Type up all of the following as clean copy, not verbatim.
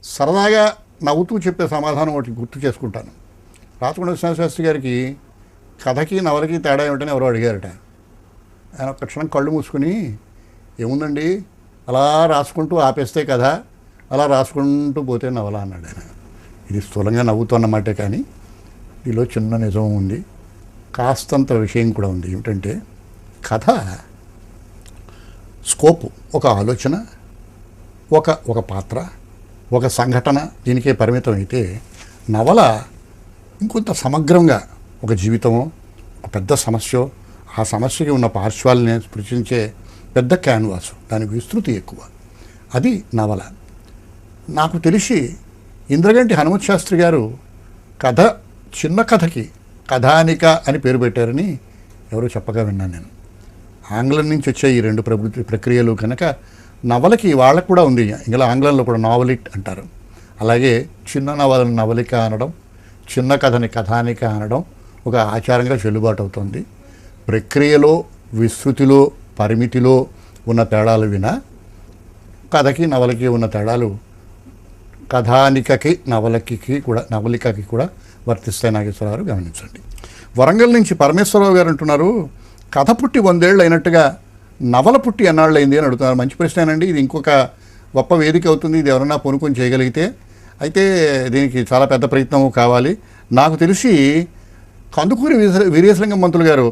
సరదాగా నవ్వుతూ చెప్పే సమాధానం ఒకటి గుర్తు చేసుకుంటాను. రాచకొండ విశ్వనాథశాస్త్రి గారికి కథకి నవలకి తేడా ఏమిటని ఎవరో అడిగారట. ఆయన ఒక్క క్షణం కళ్ళు మూసుకుని, ఏముందండి అలా రాసుకుంటూ ఆపేస్తే కథ, అలా రాసుకుంటూ పోతే నవల అన్నాడు ఆయన. ఇది స్థూలంగా నవ్వుతున్నమాటే, కానీ దీనిలో చిన్న నిజం ఉంది, కాస్తంత విషయం కూడా ఉంది. ఏమిటంటే కథ స్కోపు ఒక ఆలోచన, ఒక పాత్ర, ఒక సంఘటన దీనికే పరిమితం అయితే, నవల ఇంకొంత సమగ్రంగా ఒక జీవితమో, ఒక పెద్ద సమస్య, ఆ సమస్యకి ఉన్న పార్శ్వాలని స్పృశించే పెద్ద క్యాన్వాసు, దానికి విస్తృతి ఎక్కువ. అది నవల. నాకు తెలిసి ఇంద్రగంటి హనుమత్ శాస్త్రి గారు కథ, చిన్న కథకి కథానిక అని పేరు పెట్టారని ఎవరో చెప్పగా విన్నాను నేను. ఆంగ్లం నుంచి వచ్చే ఈ రెండు ప్రక్రియలు కనుక నవలకి వాళ్ళకు కూడా ఉంది. ఇలా ఆంగ్లంలో కూడా నావలిట్ అంటారు. అలాగే చిన్న నవలని నవలిక అనడం, చిన్న కథని కథానిక అనడం ఒక ఆచారంగా చెల్లుబాటు అవుతుంది. ప్రక్రియలో, విస్తృతిలో, పరిమితిలో ఉన్న తేడాలు వినా కథకి నవలకి ఉన్న తేడాలు కథానికకి నవలికకి కూడా వర్తిస్తాయి. నాగేశ్వరరావు గమనించండి. వరంగల్ నుంచి పరమేశ్వరరావు గారు అంటున్నారు, కథ పుట్టి 100 ఏళ్ళు అయినట్టుగా నవల పుట్టి ఎన్నాళ్ళు అయింది అని అడుగుతున్నారు. మంచి ప్రశ్నేనండి. ఇది ఇంకొక గొప్ప వేదిక అవుతుంది. ఇది ఎవరన్నా పొనుకొని చేయగలిగితే. అయితే దీనికి చాలా పెద్ద ప్రయత్నం కావాలి. నాకు తెలిసి కందుకూరి వీరేశలింగం మంత్రులు గారు,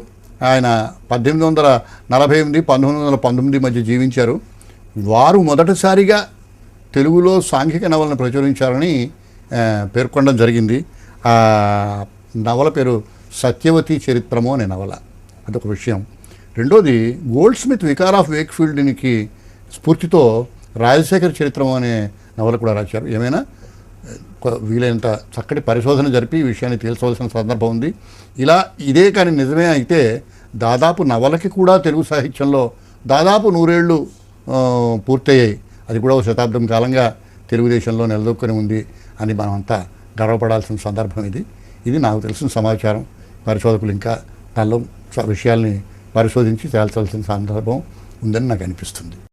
ఆయన 1848 1919 మధ్య జీవించారు. వారు మొదటిసారిగా తెలుగులో సాంఘిక నవలను ప్రచురించారని పేర్కొనడం జరిగింది. ఆ నవల పేరు సత్యవతి చరిత్రము అనే నవల. అదొక విషయం. రెండోది, గోల్డ్ స్మిత్ వికార్ ఆఫ్ వేక్ఫీల్డ్కి స్ఫూర్తితో రాజశేఖర చరిత్రము అనే నవల కూడా రాశారు. ఏమైనా వీలైనంత చక్కటి పరిశోధన జరిపి ఈ విషయాన్ని తెలుసుకోవాల్సిన సందర్భం ఉంది. ఇదే కానీ నిజమే అయితే దాదాపు నవలకి కూడా తెలుగు సాహిత్యంలో దాదాపు 100 ఏళ్ళు పూర్తయ్యాయి. అది కూడా ఒక శతాబ్దం కాలంగా తెలుగుదేశంలో నిలదొక్కుని ఉంది అని మనమంతా గర్వపడాల్సిన సందర్భం ఇది నాకు తెలిసిన సమాచారం. పరిశోధకులు ఇంకా దానిలో విషయాల్ని పరిశోధించి తేల్చాల్సిన సందర్భం ఉందని నాకు అనిపిస్తుంది.